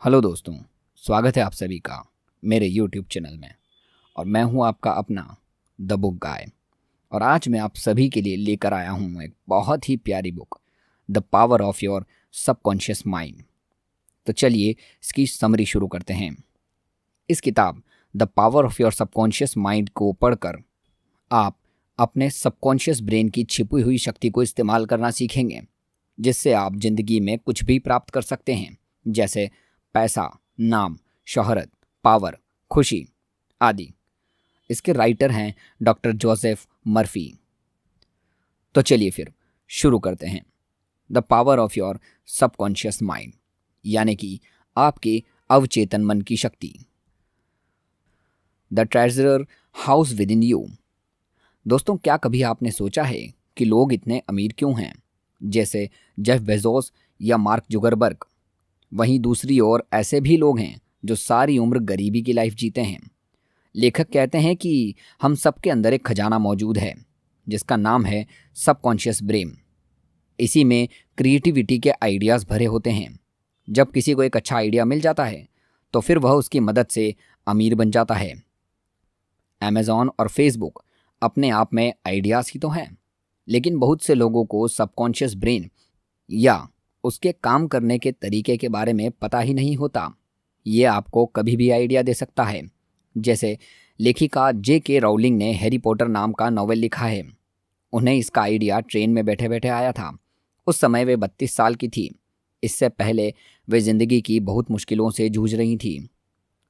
Hello दोस्तों, स्वागत है आप सभी का मेरे यूट्यूब चैनल में। और मैं हूं आपका अपना द बुक गाय। और आज मैं आप सभी के लिए लेकर आया हूं एक बहुत ही प्यारी book, the power of your subconscious mind. तो चलिए इसकी समरी शुरू करते हैं। इस किताब the power of your subconscious mind को पढ़कर आप अपने सबकॉन्शियस ब्रेन की छिपी हुई शक्ति को इस्तेमाल करना सीखेंगे, जिससे आप जिंदगी में कुछ भी प्राप्त कर सकते हैं, जैसे पैसा, नाम, शोहरत, पावर, खुशी आदि। इसके राइटर हैं डॉक्टर जोसेफ मर्फी। तो चलिए फिर शुरू करते हैं। The power of your subconscious mind, यानी कि आपके अवचेतन मन की शक्ति। The treasurer house with in you. दोस्तों, क्या कभी आपने सोचा है कि लोग इतने अमीर क्यों हैं, जैसे जेफ बेजोस या मार्क जुगरबर्ग। वहीं दूसरी ओर ऐसे भी लोग हैं जो सारी उम्र गरीबी की लाइफ जीते हैं। लेखक कहते हैं कि हम सबके अंदर एक खजाना मौजूद है जिसका नाम है सबकॉन्शियस ब्रेन। इसी में क्रिएटिविटी के आइडियाज़ भरे होते हैं। जब किसी को एक अच्छा आइडिया मिल जाता है तो फिर वह उसकी मदद से अमीर बन जाता है। अमेज़ॉन और फेसबुक अपने आप में आइडियाज़ ही तो हैं, लेकिन बहुत से लोगों को सबकॉन्शियस ब्रेन या उसके काम करने के तरीके के बारे में पता ही नहीं होता। ये आपको कभी भी आइडिया दे सकता है। जैसे लेखिका J.K. राउलिंग ने हैरी पॉटर नाम का नॉवेल लिखा है। उन्हें इसका आइडिया ट्रेन में बैठे बैठे आया था। उस समय वे 32 साल की थी। इससे पहले वे ज़िंदगी की बहुत मुश्किलों से जूझ रही थी।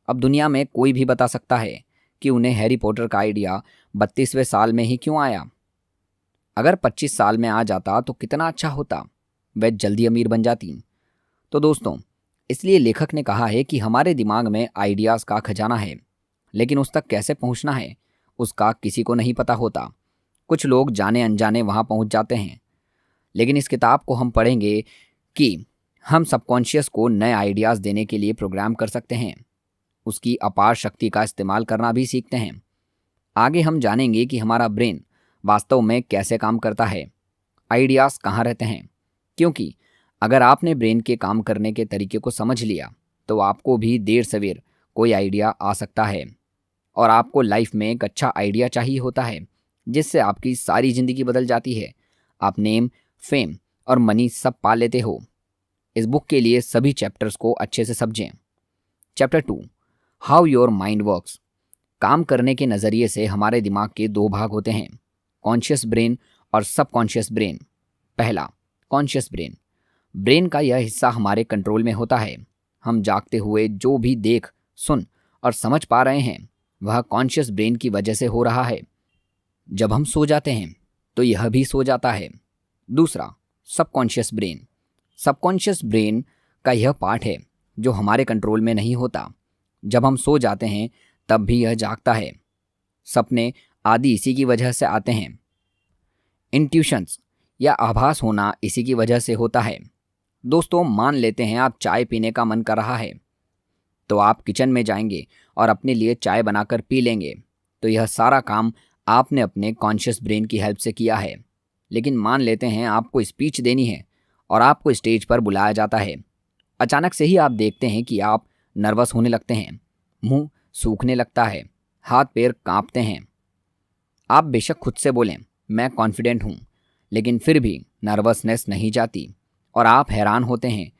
अब दुनिया में कोई भी बता सकता है कि उन्हें हैरी पॉटर का आइडिया 32वें साल में ही क्यों आया। अगर 25 साल में आ जाता तो कितना अच्छा होता, वह जल्दी अमीर बन जाती। तो दोस्तों, इसलिए लेखक ने कहा है कि हमारे दिमाग में आइडियाज़ का खजाना है, लेकिन उस तक कैसे पहुंचना है उसका किसी को नहीं पता होता। कुछ लोग जाने अनजाने वहां पहुंच जाते हैं। लेकिन इस किताब को हम पढ़ेंगे कि हम सबकॉन्शियस को नए आइडियाज़ देने के लिए प्रोग्राम कर सकते हैं। उसकी अपार शक्ति का इस्तेमाल करना भी सीखते हैं। आगे हम जानेंगे कि हमारा ब्रेन वास्तव में कैसे काम करता है, आइडियाज़ कहाँ रहते हैं। क्योंकि अगर आपने ब्रेन के काम करने के तरीके को समझ लिया तो आपको भी देर सवेर कोई आइडिया आ सकता है। और आपको लाइफ में एक अच्छा आइडिया चाहिए होता है जिससे आपकी सारी ज़िंदगी बदल जाती है। आप नेम, फेम और मनी सब पा लेते हो। इस बुक के लिए सभी चैप्टर्स को अच्छे से समझें। Chapter 2, how your mind works. काम करने के नज़रिए से हमारे दिमाग के दो भाग होते हैं, कॉन्शियस ब्रेन और सबकॉन्शियस ब्रेन। पहला, कॉन्शियस ब्रेन। ब्रेन का यह हिस्सा हमारे कंट्रोल में होता है। हम जागते हुए जो भी देख, सुन और समझ पा रहे हैं वह कॉन्शियस ब्रेन की वजह से हो रहा है। जब हम सो जाते हैं तो यह भी सो जाता है। दूसरा, सबकॉन्शियस ब्रेन। सबकॉन्शियस ब्रेन का यह पार्ट है जो हमारे कंट्रोल में नहीं होता। जब हम सो जाते हैं तब भी यह जागता है। सपने आदि इसी की वजह से आते हैं। इंट्यूशंस या आभास होना इसी की वजह से होता है। दोस्तों, मान लेते हैं आप चाय पीने का मन कर रहा है तो आप किचन में जाएंगे और अपने लिए चाय बनाकर पी लेंगे। तो यह सारा काम आपने अपने कॉन्शियस ब्रेन की हेल्प से किया है। लेकिन मान लेते हैं आपको स्पीच देनी है और आपको स्टेज पर बुलाया जाता है। अचानक से ही आप देखते हैं कि आप नर्वस होने लगते हैं, मुंह सूखने लगता है, हाथ पैर कांपते हैं। आप बेशक खुद से बोलें मैं कॉन्फिडेंट हूँ, लेकिन फिर भी नर्वसनेस नहीं जाती और आप हैरान होते हैं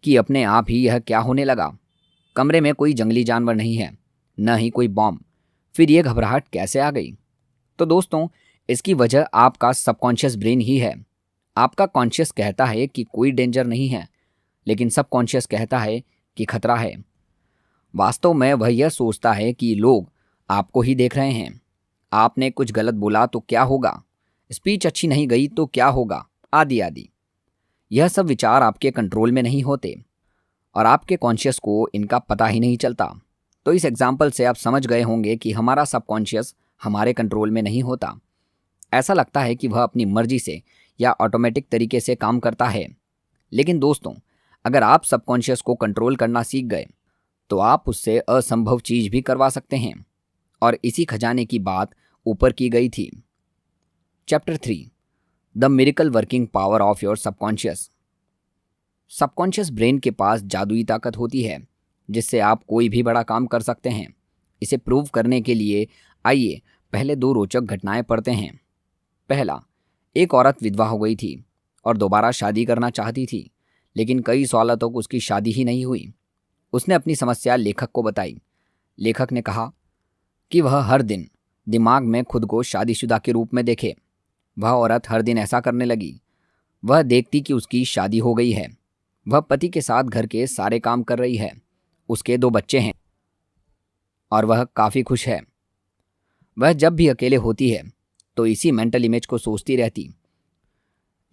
कि अपने आप ही यह क्या होने लगा। कमरे में कोई जंगली जानवर नहीं है, न ही कोई बॉम्ब, फिर ये घबराहट कैसे आ गई। तो दोस्तों, इसकी वजह आपका सबकॉन्शियस ब्रेन ही है। आपका कॉन्शियस कहता है कि कोई डेंजर नहीं है, लेकिन सबकॉन्शियस कहता है कि खतरा है। वास्तव में वह यह सोचता है कि लोग आपको ही देख रहे हैं। आपने कुछ गलत बोला तो क्या होगा, स्पीच अच्छी नहीं गई तो क्या होगा, आदि आदि। यह सब विचार आपके कंट्रोल में नहीं होते और आपके कॉन्शियस को इनका पता ही नहीं चलता। तो इस एग्जाम्पल से आप समझ गए होंगे कि हमारा सबकॉन्शियस हमारे कंट्रोल में नहीं होता। ऐसा लगता है कि वह अपनी मर्जी से या ऑटोमेटिक तरीके से काम करता है। लेकिन दोस्तों, अगर आप सबकॉन्शियस को कंट्रोल करना सीख गए तो आप उससे असंभव चीज़ भी करवा सकते हैं। और इसी खजाने की बात ऊपर की गई थी। Chapter 3, the miracle working power of your subconscious. Subconscious brain के पास जादुई ताकत होती है जिससे आप कोई भी बड़ा काम कर सकते हैं। इसे प्रूव करने के लिए आइए पहले दो रोचक घटनाएं पढ़ते हैं। पहला, एक औरत विधवा हो गई थी और दोबारा शादी करना चाहती थी, लेकिन कई सालों तक उसकी शादी ही नहीं हुई। उसने अपनी समस्या लेखक को बताई। लेखक ने कहा कि वह हर दिन दिमाग में खुद को शादीशुदा के रूप में देखे। वह औरत हर दिन ऐसा करने लगी। वह देखती कि उसकी शादी हो गई है, वह पति के साथ घर के सारे काम कर रही है, उसके 2 बच्चे हैं और वह काफ़ी खुश है। वह जब भी अकेले होती है तो इसी मेंटल इमेज को सोचती रहती।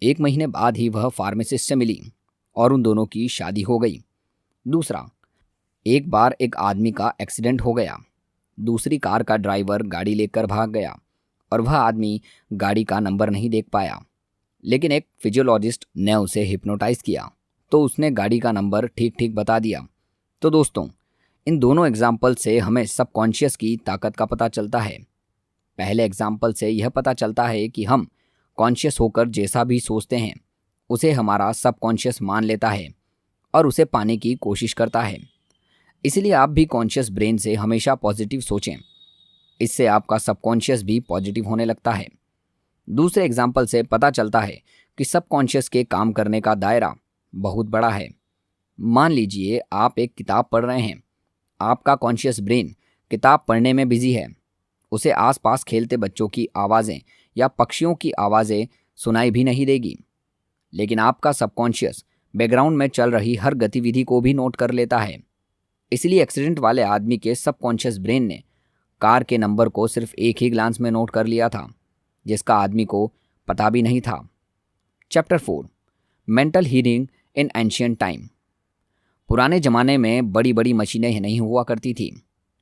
1 महीने बाद ही वह फार्मासिस्ट से मिली और उन दोनों की शादी हो गई। दूसरा, एक बार एक आदमी का एक्सीडेंट हो गया। दूसरी कार का ड्राइवर गाड़ी लेकर भाग गया और वह आदमी गाड़ी का नंबर नहीं देख पाया, लेकिन एक फिजियोलॉजिस्ट ने उसे हिप्नोटाइज किया तो उसने गाड़ी का नंबर ठीक ठीक बता दिया। तो दोस्तों, इन दोनों एग्जाम्पल से हमें सबकॉन्शियस की ताकत का पता चलता है। पहले एग्जाम्पल से यह पता चलता है कि हम कॉन्शियस होकर जैसा भी सोचते हैं उसे हमारा सबकॉन्शियस मान लेता है और उसे पाने की कोशिश करता है। इसलिए आप भी कॉन्शियस ब्रेन से हमेशा पॉजिटिव सोचें, इससे आपका सबकॉन्शियस भी पॉजिटिव होने लगता है। दूसरे एग्जाम्पल से पता चलता है कि सबकॉन्शियस के काम करने का दायरा बहुत बड़ा है। मान लीजिए आप एक किताब पढ़ रहे हैं। आपका कॉन्शियस ब्रेन किताब पढ़ने में बिजी है। उसे आसपास खेलते बच्चों की आवाज़ें या पक्षियों की आवाज़ें सुनाई भी नहीं देगी, लेकिन आपका सबकॉन्शियस बैकग्राउंड में चल रही हर गतिविधि को भी नोट कर लेता है। इसलिए एक्सीडेंट वाले आदमी के सबकॉन्शियस ब्रेन ने कार के नंबर को सिर्फ एक ही ग्लांस में नोट कर लिया था, जिसका आदमी को पता भी नहीं था। Chapter 4, mental healing in ancient time. पुराने ज़माने में बड़ी बड़ी मशीनें नहीं हुआ करती थी।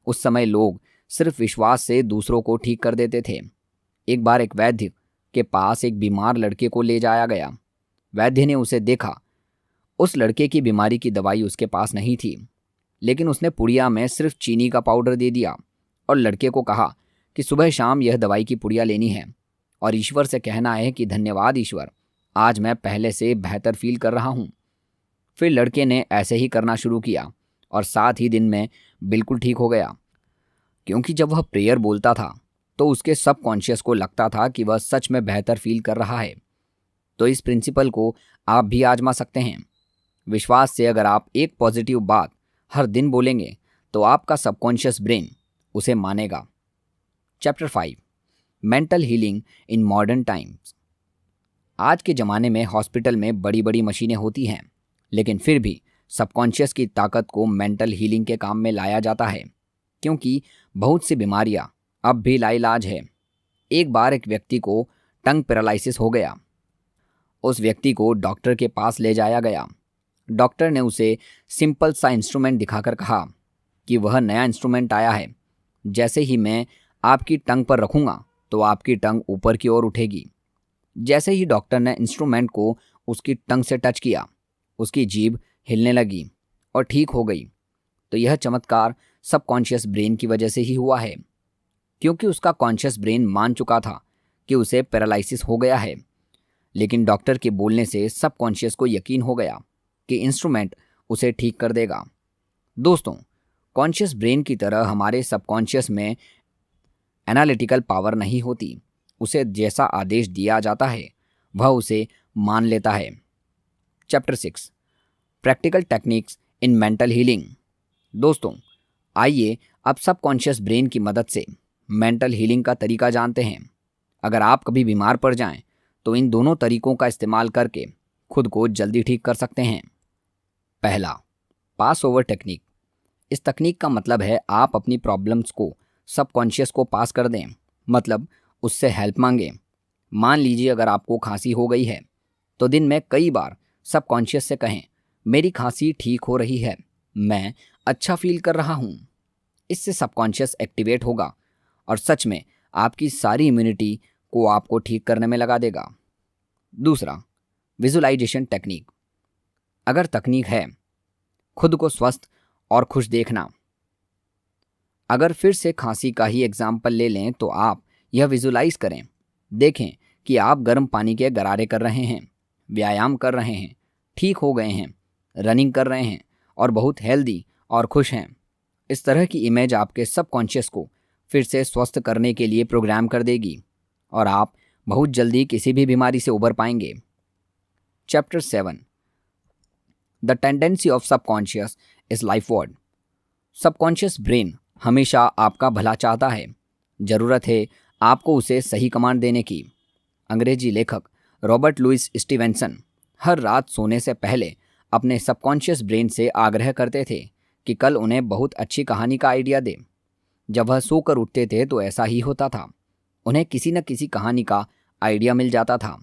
उस समय लोग सिर्फ विश्वास से दूसरों को ठीक कर देते थे। एक बार एक वैद्य के पास एक बीमार लड़के को ले जाया गया। वैद्य ने उसे देखा। उस लड़के की बीमारी की दवाई उसके पास नहीं थी, लेकिन उसने पुड़िया में सिर्फ चीनी का पाउडर दे दिया और लड़के को कहा कि सुबह शाम यह दवाई की पुड़िया लेनी है और ईश्वर से कहना है कि धन्यवाद ईश्वर, आज मैं पहले से बेहतर फील कर रहा हूँ। फिर लड़के ने ऐसे ही करना शुरू किया और 7 ही दिन में बिल्कुल ठीक हो गया, क्योंकि जब वह प्रेयर बोलता था तो उसके सबकॉन्शियस को लगता था कि वह सच में बेहतर फील कर रहा है। तो इस प्रिंसिपल को आप भी आजमा सकते हैं। विश्वास से अगर आप एक पॉजिटिव बात हर दिन बोलेंगे तो आपका सबकॉन्शियस ब्रेन उसे मानेगा। Chapter 5, mental healing in modern times. आज के ज़माने में हॉस्पिटल में बड़ी बड़ी मशीनें होती हैं, लेकिन फिर भी सबकॉन्शियस की ताकत को मेंटल हीलिंग के काम में लाया जाता है, क्योंकि बहुत सी बीमारियां अब भी लाइलाज है। एक बार एक व्यक्ति को टंग पैरालिसिस हो गया। उस व्यक्ति को डॉक्टर के पास ले जाया गया। डॉक्टर ने उसे सिंपल सा इंस्ट्रूमेंट दिखाकर कहा कि वह नया इंस्ट्रूमेंट आया है, जैसे ही मैं आपकी टंग पर रखूँगा तो आपकी टंग ऊपर की ओर उठेगी। जैसे ही डॉक्टर ने इंस्ट्रूमेंट को उसकी टंग से टच किया, उसकी जीभ हिलने लगी और ठीक हो गई। तो यह चमत्कार सबकॉन्शियस ब्रेन की वजह से ही हुआ है, क्योंकि उसका कॉन्शियस ब्रेन मान चुका था कि उसे पैरालिसिस हो गया है, लेकिन डॉक्टर के बोलने से सबकॉन्शियस को यकीन हो गया कि इंस्ट्रूमेंट उसे ठीक कर देगा। दोस्तों, कॉन्शियस ब्रेन की तरह हमारे सबकॉन्शियस में एनालिटिकल पावर नहीं होती। उसे जैसा आदेश दिया जाता है वह उसे मान लेता है। Chapter 6, practical techniques in mental healing. दोस्तों, आइए अब सबकॉन्शियस ब्रेन की मदद से मेंटल हीलिंग का तरीका जानते हैं। अगर आप कभी बीमार पड़ जाएं तो इन दोनों तरीकों का इस्तेमाल करके खुद को जल्दी ठीक कर सकते हैं। पहला, पास ओवर टेक्निक। इस तकनीक का मतलब है आप अपनी प्रॉब्लम्स को सबकॉन्शियस को पास कर दें, मतलब उससे हेल्प मांगें। मान लीजिए अगर आपको खांसी हो गई है तो दिन में कई बार सबकॉन्शियस से कहें, मेरी खांसी ठीक हो रही है, मैं अच्छा फील कर रहा हूँ। इससे सबकॉन्शियस एक्टिवेट होगा और सच में आपकी सारी इम्यूनिटी को आपको ठीक करने में लगा देगा। दूसरा, विजुलाइजेशन टेक्निक। अगर तकनीक है खुद को स्वस्थ और खुश देखना। अगर फिर से खांसी का ही एग्जाम्पल ले लें तो आप यह विजुलाइज करें। देखें कि आप गर्म पानी के गरारे कर रहे हैं, व्यायाम कर रहे हैं, ठीक हो गए हैं, रनिंग कर रहे हैं और बहुत हेल्दी और खुश हैं। इस तरह की इमेज आपके सबकॉन्शियस को फिर से स्वस्थ करने के लिए प्रोग्राम कर देगी और आप बहुत जल्दी किसी भी बीमारी से उबर पाएंगे। Chapter 7 the tendency of subconscious is lifeward. Subconscious brain हमेशा आपका भला चाहता है। ज़रूरत है आपको उसे सही कमांड देने की। अंग्रेजी लेखक रॉबर्ट लुइस स्टीवेंसन हर रात सोने से पहले अपने सबकॉन्शियस ब्रेन से आग्रह करते थे कि कल उन्हें बहुत अच्छी कहानी का आइडिया दे। जब वह सोकर उठते थे तो ऐसा ही होता था, उन्हें किसी न किसी कहानी का आइडिया मिल जाता था।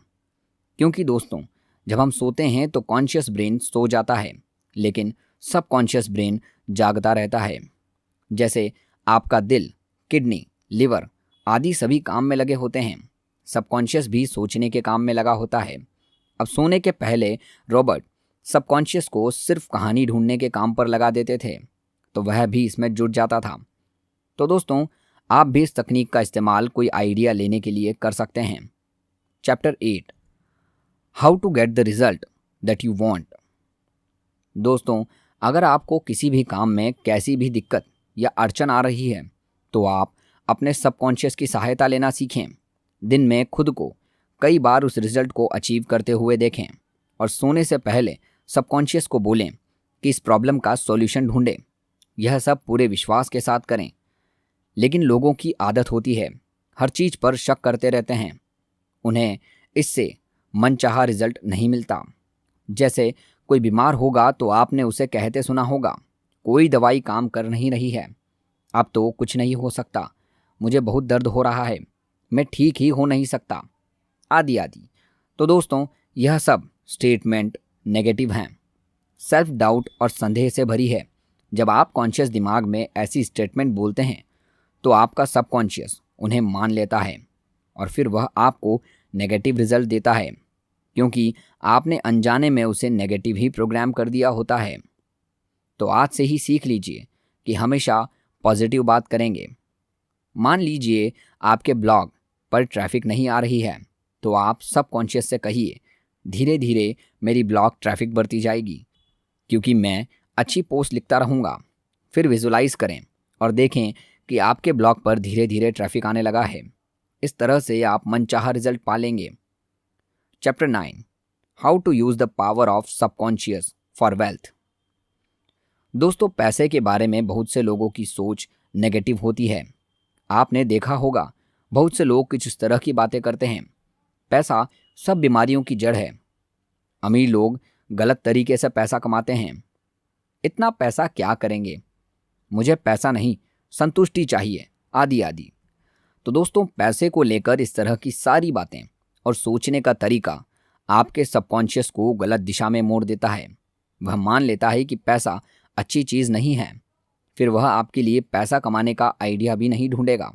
क्योंकि दोस्तों, जब हम सोते हैं तो कॉन्शियस ब्रेन सो जाता है, लेकिन सबकॉन्शियस ब्रेन जागता रहता है। जैसे आपका दिल, किडनी, लिवर आदि सभी काम में लगे होते हैं, सबकॉन्शियस भी सोचने के काम में लगा होता है। अब सोने के पहले रॉबर्ट सबकॉन्शियस को सिर्फ कहानी ढूंढने के काम पर लगा देते थे, तो वह भी इसमें जुट जाता था। तो दोस्तों, आप भी इस तकनीक का इस्तेमाल कोई आइडिया लेने के लिए कर सकते हैं। Chapter 8 how to get the result that you want. दोस्तों, अगर आपको किसी भी काम में कैसी भी दिक्कत या अड़चन आ रही है तो आप अपने सबकॉन्शियस की सहायता लेना सीखें। दिन में खुद को कई बार उस रिजल्ट को अचीव करते हुए देखें और सोने से पहले सबकॉन्शियस को बोलें कि इस प्रॉब्लम का सॉल्यूशन ढूंढें। यह सब पूरे विश्वास के साथ करें। लेकिन लोगों की आदत होती है हर चीज़ पर शक करते रहते हैं। उन्हें इससे मनचाहा रिजल्ट नहीं मिलता। जैसे कोई बीमार होगा तो आपने उसे कहते सुना होगा, कोई दवाई काम कर नहीं रही है, अब तो कुछ नहीं हो सकता, मुझे बहुत दर्द हो रहा है, मैं ठीक ही हो नहीं सकता, आदि आदि। तो दोस्तों, यह सब स्टेटमेंट नेगेटिव हैं, सेल्फ डाउट और संदेह से भरी है। जब आप कॉन्शियस दिमाग में ऐसी स्टेटमेंट बोलते हैं तो आपका सबकॉन्शियस उन्हें मान लेता है और फिर वह आपको नेगेटिव रिजल्ट देता है, क्योंकि आपने अनजाने में उसे नेगेटिव ही प्रोग्राम कर दिया होता है। तो आज से ही सीख लीजिए कि हमेशा पॉजिटिव बात करेंगे। मान लीजिए आपके ब्लॉग पर ट्रैफिक नहीं आ रही है, तो आप सबकॉन्शियस से कहिए, धीरे धीरे मेरी ब्लॉग ट्रैफिक बढ़ती जाएगी क्योंकि मैं अच्छी पोस्ट लिखता रहूँगा। फिर विजुलाइज करें और देखें कि आपके ब्लॉग पर धीरे धीरे ट्रैफिक आने लगा है। इस तरह से आप मनचाहा रिजल्ट पा लेंगे। Chapter 9 how to use the power of subconscious for wealth. दोस्तों, पैसे के बारे में बहुत से लोगों की सोच नेगेटिव होती है। आपने देखा होगा बहुत से लोग कुछ इस तरह की बातें करते हैं, पैसा सब बीमारियों की जड़ है, अमीर लोग गलत तरीके से पैसा कमाते हैं, इतना पैसा क्या करेंगे, मुझे पैसा नहीं संतुष्टि चाहिए, आदि आदि। तो दोस्तों, पैसे को लेकर इस तरह की सारी बातें और सोचने का तरीका आपके सबकॉन्शियस को गलत दिशा में मोड़ देता है। वह मान लेता है कि पैसा अच्छी चीज़ नहीं है। फिर वह आपके लिए पैसा कमाने का आइडिया भी नहीं ढूंढेगा,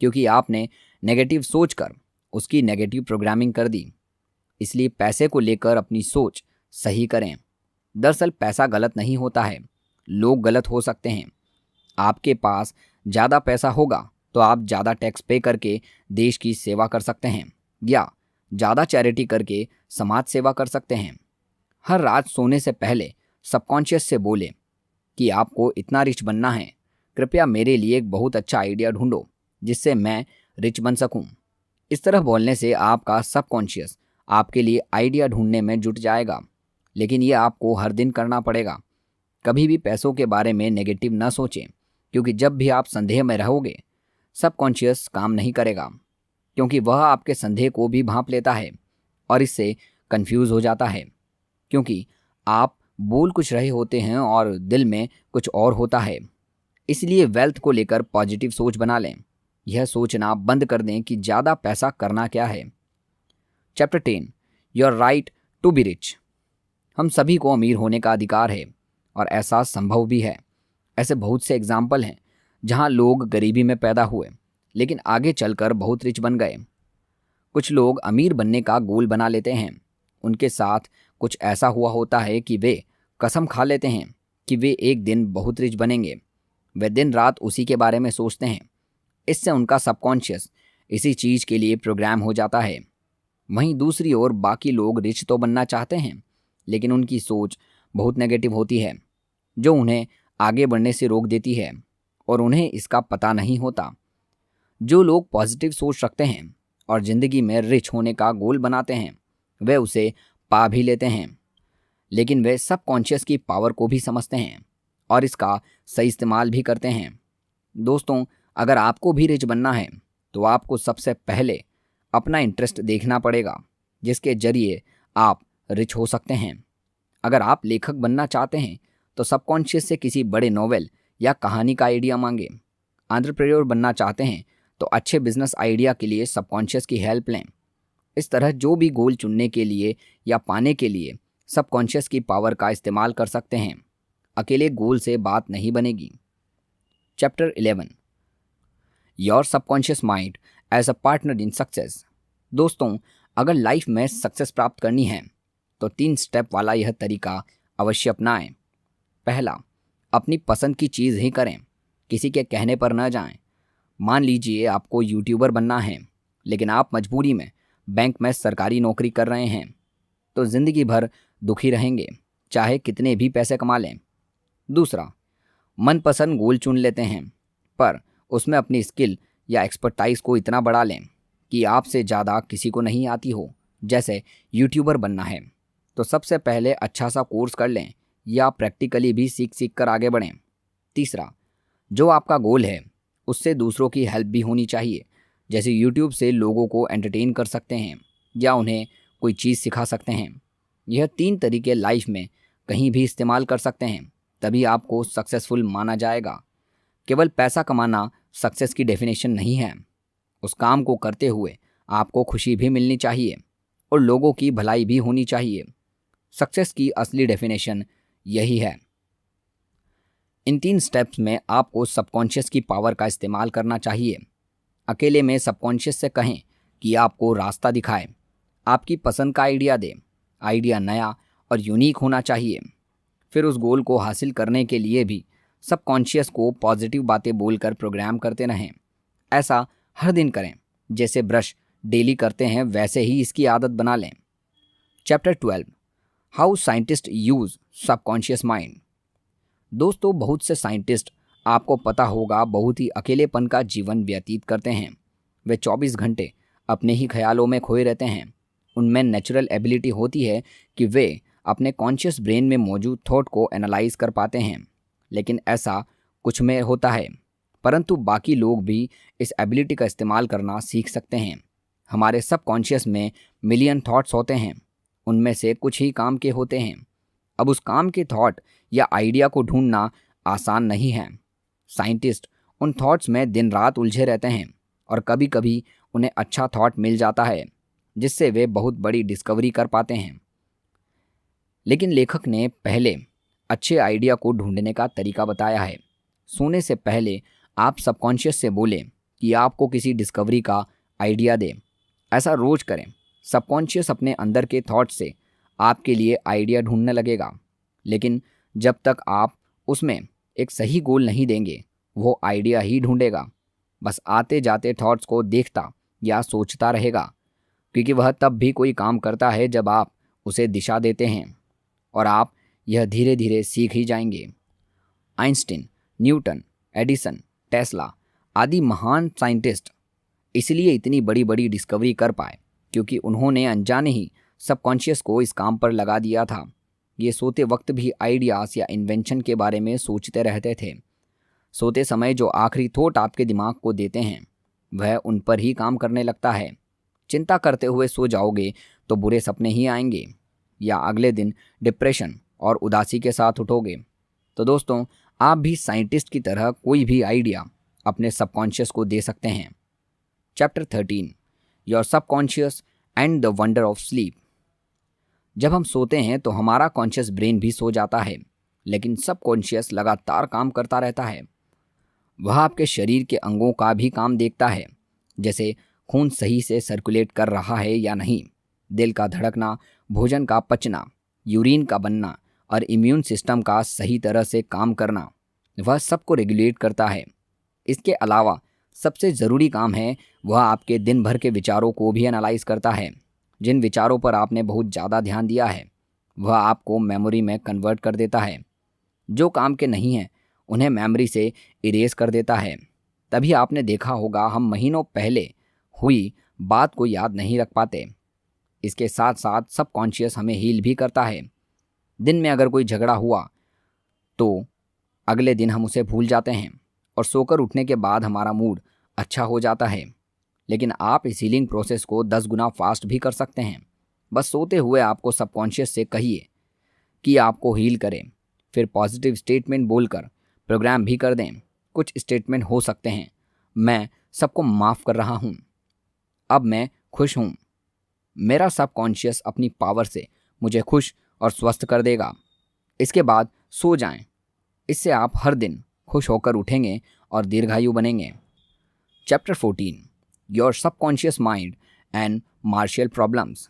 क्योंकि आपने नेगेटिव सोचकर उसकी नेगेटिव प्रोग्रामिंग कर दी। इसलिए पैसे को लेकर अपनी सोच सही करें। दरअसल पैसा गलत नहीं होता है, लोग गलत हो सकते हैं। आपके पास ज़्यादा पैसा होगा तो आप ज़्यादा टैक्स पे करके देश की सेवा कर सकते हैं या ज़्यादा चैरिटी करके समाज सेवा कर सकते हैं। हर रात सोने से पहले सबकॉन्शियस से बोले कि आपको इतना रिच बनना है, कृपया मेरे लिए एक बहुत अच्छा आइडिया ढूंढो जिससे मैं रिच बन सकूं। इस तरह बोलने से आपका सबकॉन्शियस आपके लिए आइडिया ढूंढने में जुट जाएगा, लेकिन ये आपको हर दिन करना पड़ेगा। कभी भी पैसों के बारे में नेगेटिव न सोचें, क्योंकि जब भी आप संदेह में रहोगे सबकॉन्शियस काम नहीं करेगा, क्योंकि वह आपके संदेह को भी भांप लेता है और इससे कंफ्यूज हो जाता है, क्योंकि आप बोल कुछ रहे होते हैं और दिल में कुछ और होता है। इसलिए वेल्थ को लेकर पॉजिटिव सोच बना लें। यह सोचना बंद कर दें कि ज़्यादा पैसा करना क्या है। Chapter 10 your right to be rich. हम सभी को अमीर होने का अधिकार है और ऐसा संभव भी है। ऐसे बहुत से एग्जाम्पल हैं जहां लोग गरीबी में पैदा हुए लेकिन आगे चलकर बहुत रिच बन गए। कुछ लोग अमीर बनने का गोल बना लेते हैं, उनके साथ कुछ ऐसा हुआ होता है कि वे कसम खा लेते हैं कि वे एक दिन बहुत रिच बनेंगे। वे दिन रात उसी के बारे में सोचते हैं। इससे उनका सबकॉन्शियस इसी चीज़ के लिए प्रोग्राम हो जाता है। वहीं दूसरी ओर बाकी लोग रिच तो बनना चाहते हैं, लेकिन उनकी सोच बहुत नेगेटिव होती है, जो उन्हें आगे बढ़ने से रोक देती है और उन्हें इसका पता नहीं होता। जो लोग पॉजिटिव सोच रखते हैं और ज़िंदगी में रिच होने का गोल बनाते हैं वे उसे पा भी लेते हैं, लेकिन वे सबकॉन्शियस की पावर को भी समझते हैं और इसका सही इस्तेमाल भी करते हैं। दोस्तों, अगर आपको भी रिच बनना है तो आपको सबसे पहले अपना इंटरेस्ट देखना पड़ेगा जिसके जरिए आप रिच हो सकते हैं। अगर आप लेखक बनना चाहते हैं तो सबकॉन्शियस से किसी बड़े नॉवेल या कहानी का आइडिया मांगें। एंटरप्रेन्योर बनना चाहते हैं तो अच्छे बिजनेस आइडिया के लिए सबकॉन्शियस की हेल्प लें। इस तरह जो भी गोल चुनने के लिए या पाने के लिए सबकॉन्शियस की पावर का इस्तेमाल कर सकते हैं। अकेले गोल से बात नहीं बनेगी। Chapter 11, your subconscious mind as a partner in success. दोस्तों, अगर लाइफ में सक्सेस प्राप्त करनी है तो 3 स्टेप वाला यह तरीका अवश्य अपनाएं। पहला, अपनी पसंद की चीज़ ही करें, किसी के कहने पर न जाएं। मान लीजिए आपको यूट्यूबर बनना है लेकिन आप मजबूरी में बैंक में सरकारी नौकरी कर रहे हैं तो ज़िंदगी भर दुखी रहेंगे, चाहे कितने भी पैसे कमा लें। दूसरा, मनपसंद गोल चुन लेते हैं पर उसमें अपनी स्किल या एक्सपर्टाइज को इतना बढ़ा लें कि आपसे ज़्यादा किसी को नहीं आती हो। जैसे यूट्यूबर बनना है तो सबसे पहले अच्छा सा कोर्स कर लें या प्रैक्टिकली भी सीख सीख कर आगे बढ़ें। तीसरा, जो आपका गोल है उससे दूसरों की हेल्प भी होनी चाहिए। जैसे यूट्यूब से लोगों को एंटरटेन कर सकते हैं या उन्हें कोई चीज़ सिखा सकते हैं। यह 3 तरीके लाइफ में कहीं भी इस्तेमाल कर सकते हैं, तभी आपको सक्सेसफुल माना जाएगा। केवल पैसा कमाना सक्सेस की डेफिनेशन नहीं है। उस काम को करते हुए आपको खुशी भी मिलनी चाहिए और लोगों की भलाई भी होनी चाहिए। सक्सेस की असली डेफिनेशन यही है। इन 3 स्टेप्स में आपको सबकॉन्शियस की पावर का इस्तेमाल करना चाहिए। अकेले में सबकॉन्शियस से कहें कि आपको रास्ता दिखाए, आपकी पसंद का आइडिया दे। आइडिया नया और यूनिक होना चाहिए। फिर उस गोल को हासिल करने के लिए भी सबकॉन्शियस को पॉजिटिव बातें बोलकर प्रोग्राम करते रहें। ऐसा हर दिन करें, जैसे ब्रश डेली करते हैं वैसे ही इसकी आदत बना लें। Chapter 12, how scientist use subconscious mind. दोस्तों, बहुत से साइंटिस्ट, आपको पता होगा, बहुत ही अकेलेपन का जीवन व्यतीत करते हैं। वे 24 घंटे अपने ही ख्यालों में खोए रहते हैं। उनमें नेचुरल एबिलिटी होती है कि वे अपने कॉन्शियस ब्रेन में मौजूद थॉट को एनालाइज कर पाते हैं, लेकिन ऐसा कुछ में होता है। परंतु बाकी लोग भी इस एबिलिटी का इस्तेमाल करना सीख सकते हैं। हमारे सबकॉन्शियस में मिलियन थॉट्स होते हैं, उनमें से कुछ ही काम के होते हैं। अब उस काम के थॉट या आइडिया को ढूंढना आसान नहीं है। साइंटिस्ट उन थॉट्स में दिन रात उलझे रहते हैं और कभी कभी उन्हें अच्छा थॉट मिल जाता है जिससे वे बहुत बड़ी डिस्कवरी कर पाते हैं। लेकिन लेखक ने पहले अच्छे आइडिया को ढूंढने का तरीका बताया है। सोने से पहले आप सबकॉन्शियस से बोलें कि आपको किसी डिस्कवरी का आइडिया दे। ऐसा रोज करें। सबकॉन्शियस अपने अंदर के थॉट से आपके लिए आइडिया ढूंढने लगेगा, लेकिन जब तक आप उसमें एक सही गोल नहीं देंगे वो आइडिया ही ढूंढेगा। बस आते जाते थॉट्स को देखता या सोचता रहेगा, क्योंकि वह तब भी कोई काम करता है जब आप उसे दिशा देते हैं, और आप यह धीरे धीरे सीख ही जाएंगे। आइंस्टीन, न्यूटन, एडिसन, टेस्ला आदि महान साइंटिस्ट इसलिए इतनी बड़ी बड़ी डिस्कवरी कर पाए क्योंकि उन्होंने अनजाने ही सबकॉन्शियस को इस काम पर लगा दिया था। ये सोते वक्त भी आइडियाज़ या इन्वेंशन के बारे में सोचते रहते थे। सोते समय जो आखिरी थॉट आपके दिमाग को देते हैं वह उन पर ही काम करने लगता है। चिंता करते हुए सो जाओगे तो बुरे सपने ही आएंगे या अगले दिन डिप्रेशन और उदासी के साथ उठोगे। तो दोस्तों, आप भी साइंटिस्ट की तरह कोई भी आइडिया अपने सबकॉन्शियस को दे सकते हैं। Chapter 13, your subconscious and the wonder of sleep. जब हम सोते हैं तो हमारा कॉन्शियस ब्रेन भी सो जाता है, लेकिन सबकॉन्शियस लगातार काम करता रहता है। वह आपके शरीर के अंगों का भी काम देखता है, जैसे खून सही से सर्कुलेट कर रहा है या नहीं, दिल का धड़कना, भोजन का पचना, यूरिन का बनना और इम्यून सिस्टम का सही तरह से काम करना। वह सबको रेगुलेट करता है। इसके अलावा सबसे ज़रूरी काम है वह आपके दिन भर के विचारों को भी एनालाइज करता है। जिन विचारों पर आपने बहुत ज़्यादा ध्यान दिया है वह आपको मेमोरी में कन्वर्ट कर देता है। जो काम के नहीं हैं उन्हें मेमोरी से इरेज कर देता है। तभी आपने देखा होगा हम महीनों पहले हुई बात को याद नहीं रख पाते। इसके साथ साथ सबकॉन्शियस हमें हील भी करता है। दिन में अगर कोई झगड़ा हुआ तो अगले दिन हम उसे भूल जाते हैं और सोकर उठने के बाद हमारा मूड अच्छा हो जाता है। लेकिन आप इस हीलिंग प्रोसेस को 10 गुना फास्ट भी कर सकते हैं। बस सोते हुए आपको सबकॉन्शियस से कहिए कि आपको हील करें, फिर पॉजिटिव स्टेटमेंट बोलकर प्रोग्राम भी कर दें। कुछ स्टेटमेंट हो सकते हैं, मैं सबको माफ़ कर रहा हूँ, अब मैं खुश हूँ, मेरा सबकॉन्शियस अपनी पावर से मुझे खुश और स्वस्थ कर देगा। इसके बाद सो जाएं। इससे आप हर दिन खुश होकर उठेंगे और दीर्घायु बनेंगे। Chapter 14, your subconscious mind and martial problems.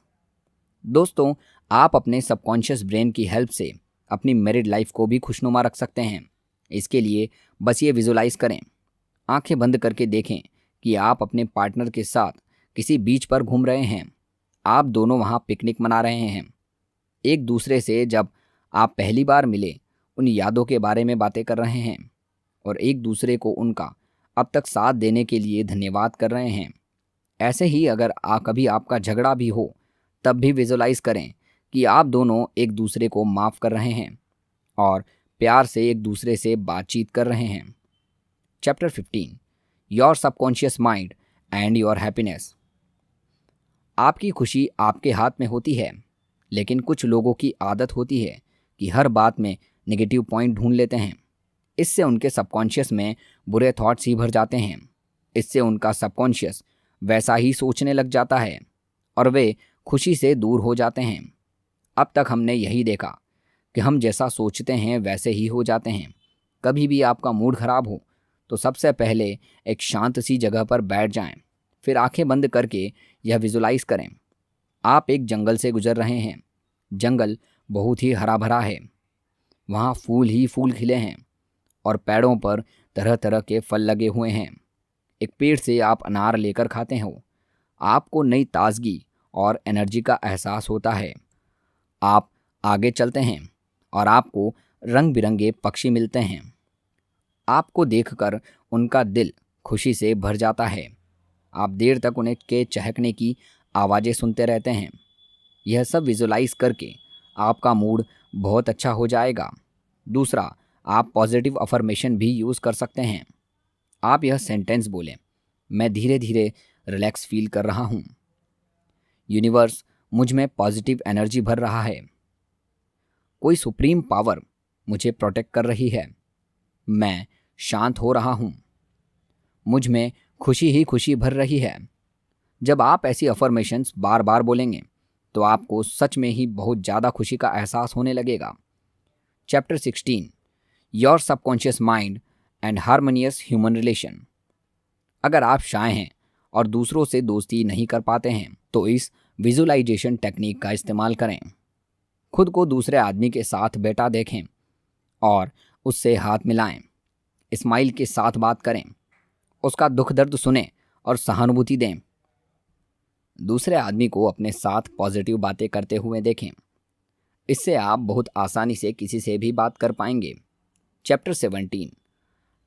दोस्तों, आप अपने सबकॉन्शियस ब्रेन की हेल्प से अपनी मैरिड लाइफ को भी खुशनुमा रख सकते हैं। इसके लिए बस ये विजुलाइज करें, आंखें बंद करके देखें कि आप अपने पार्टनर के साथ किसी बीच पर घूम रहे हैं। आप दोनों वहाँ पिकनिक मना रहे हैं। एक दूसरे से जब आप पहली बार मिले उन यादों के बारे में बातें कर रहे हैं और एक दूसरे को उनका अब तक साथ देने के लिए धन्यवाद कर रहे हैं। ऐसे ही अगर कभी आपका झगड़ा भी हो तब भी विजुलाइज करें कि आप दोनों एक दूसरे को माफ़ कर रहे हैं और प्यार से एक दूसरे से बातचीत कर रहे हैं। Chapter 15, your subconscious mind and your happiness. आपकी खुशी आपके हाथ में होती है, लेकिन कुछ लोगों की आदत होती है कि हर बात में नेगेटिव पॉइंट ढूंढ लेते हैं। इससे उनके सबकॉन्शियस में बुरे थॉट्स ही भर जाते हैं। इससे उनका सबकॉन्शियस वैसा ही सोचने लग जाता है और वे खुशी से दूर हो जाते हैं। अब तक हमने यही देखा कि हम जैसा सोचते हैं वैसे ही हो जाते हैं। कभी भी आपका मूड खराब हो तो सबसे पहले एक शांत सी जगह पर बैठ जाएं, फिर आंखें बंद करके यह विजुलाइज करें। आप एक जंगल से गुजर रहे हैं। जंगल बहुत ही हरा भरा है, वहाँ फूल ही फूल खिले हैं और पेड़ों पर तरह तरह के फल लगे हुए हैं। एक पेड़ से आप अनार लेकर खाते हो। आपको नई ताजगी और एनर्जी का एहसास होता है। आप आगे चलते हैं और आपको रंग बिरंगे पक्षी मिलते हैं। आपको देखकर उनका दिल खुशी से भर जाता है। आप देर तक उन्हें के चहकने की आवाज़ें सुनते रहते हैं। यह सब विजुलाइज करके आपका मूड बहुत अच्छा हो जाएगा। दूसरा, आप पॉजिटिव अफर्मेशन भी यूज़ कर सकते हैं। आप यह सेंटेंस बोलें, मैं धीरे धीरे रिलैक्स फील कर रहा हूँ। यूनिवर्स मुझ में पॉजिटिव एनर्जी भर रहा है। कोई सुप्रीम पावर मुझे प्रोटेक्ट कर रही है। मैं शांत हो रहा हूँ। मुझ में खुशी ही खुशी भर रही है। जब आप ऐसी अफर्मेशंस बार बार बोलेंगे तो आपको सच में ही बहुत ज़्यादा खुशी का एहसास होने लगेगा। Chapter 16, your subconscious mind and harmonious human relation. अगर आप शाय हैं और दूसरों से दोस्ती नहीं कर पाते हैं तो इस विजुलाइजेशन टेक्निक का इस्तेमाल करें। खुद को दूसरे आदमी के साथ बैठा देखें और उससे हाथ मिलाएं। स्माइल के साथ बात करें, उसका दुख दर्द सुनें और सहानुभूति दें। दूसरे आदमी को अपने साथ पॉजिटिव बातें करते हुए देखें। इससे आप बहुत आसानी से किसी से भी बात कर पाएंगे। Chapter 17,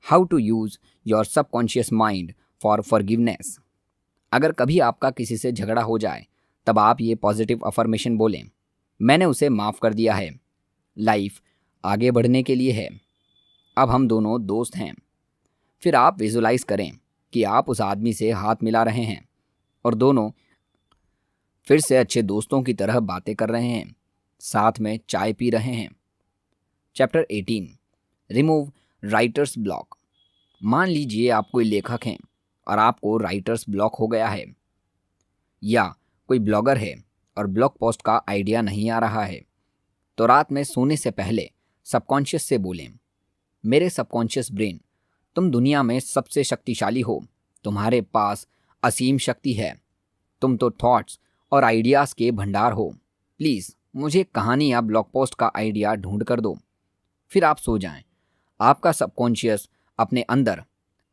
how to use your subconscious mind for forgiveness. अगर कभी आपका किसी से झगड़ा हो जाए तब आप ये पॉजिटिव अफर्मेशन बोलें, मैंने उसे माफ़ कर दिया है, लाइफ आगे बढ़ने के लिए है, अब हम दोनों दोस्त हैं। फिर आप विजुलाइज करें कि आप उस आदमी से हाथ मिला रहे हैं और दोनों फिर से अच्छे दोस्तों की तरह बातें कर रहे हैं, साथ में चाय पी रहे हैं। Chapter 18, remove writers block. मान लीजिए आप कोई लेखक हैं और आपको राइटर्स ब्लॉक हो गया है, या कोई ब्लॉगर है और ब्लॉग पोस्ट का आइडिया नहीं आ रहा है, तो रात में सोने से पहले सबकॉन्शियस से बोलें, मेरे सबकॉन्शियस ब्रेन, तुम दुनिया में सबसे शक्तिशाली हो, तुम्हारे पास असीम शक्ति है, तुम तो थॉट्स और आइडियाज़ के भंडार हो, प्लीज़ मुझे कहानी या ब्लॉग पोस्ट का आइडिया ढूंढ कर दो। फिर आप सो जाएं। आपका सबकॉन्शियस अपने अंदर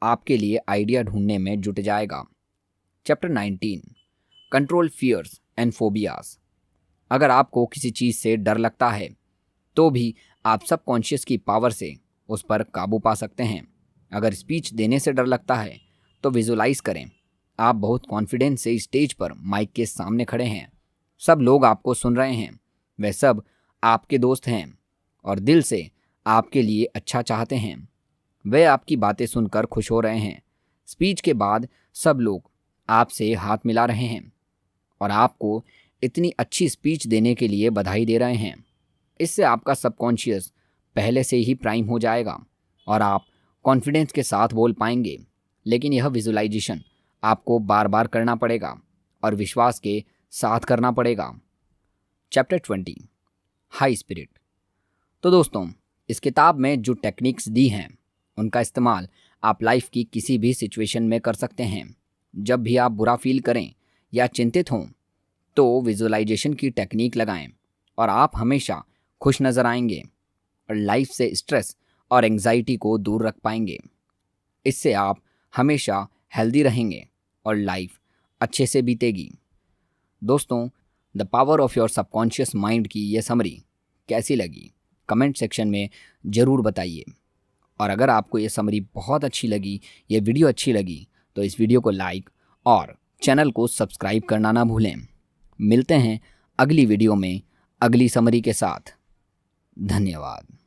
आपके लिए आइडिया ढूंढने में जुट जाएगा। Chapter 19, control fears and phobias. अगर आपको किसी चीज़ से डर लगता है तो भी आप सबकॉन्शियस की पावर से उस पर काबू पा सकते हैं। अगर स्पीच देने से डर लगता है तो विजुलाइज करें, आप बहुत कॉन्फिडेंस से स्टेज पर माइक के सामने खड़े हैं, सब लोग आपको सुन रहे हैं, वे सब आपके दोस्त हैं और दिल से आपके लिए अच्छा चाहते हैं। वे आपकी बातें सुनकर खुश हो रहे हैं। स्पीच के बाद सब लोग आपसे हाथ मिला रहे हैं और आपको इतनी अच्छी स्पीच देने के लिए बधाई दे रहे हैं। इससे आपका सबकॉन्शियस पहले से ही प्राइम हो जाएगा और आप कॉन्फिडेंस के साथ बोल पाएंगे। लेकिन यह विजुलाइजेशन आपको बार बार करना पड़ेगा और विश्वास के साथ करना पड़ेगा। Chapter 20 high spirit. तो दोस्तों, इस किताब में जो टेक्निक्स दी हैं उनका इस्तेमाल आप लाइफ की किसी भी सिचुएशन में कर सकते हैं। जब भी आप बुरा फील करें या चिंतित हों तो विजुअलाइजेशन की टेक्निक लगाएं और आप हमेशा खुश नज़र आएंगे और लाइफ से स्ट्रेस और एंग्जाइटी को दूर रख पाएंगे। इससे आप हमेशा हेल्दी रहेंगे और लाइफ अच्छे से बीतेगी। दोस्तों, the power of your subconscious mind की ये समरी कैसी लगी कमेंट सेक्शन में ज़रूर बताइए। और अगर आपको ये समरी बहुत अच्छी लगी, ये वीडियो अच्छी लगी, तो इस वीडियो को लाइक और चैनल को सब्सक्राइब करना ना भूलें। मिलते हैं अगली वीडियो में अगली समरी के साथ। धन्यवाद।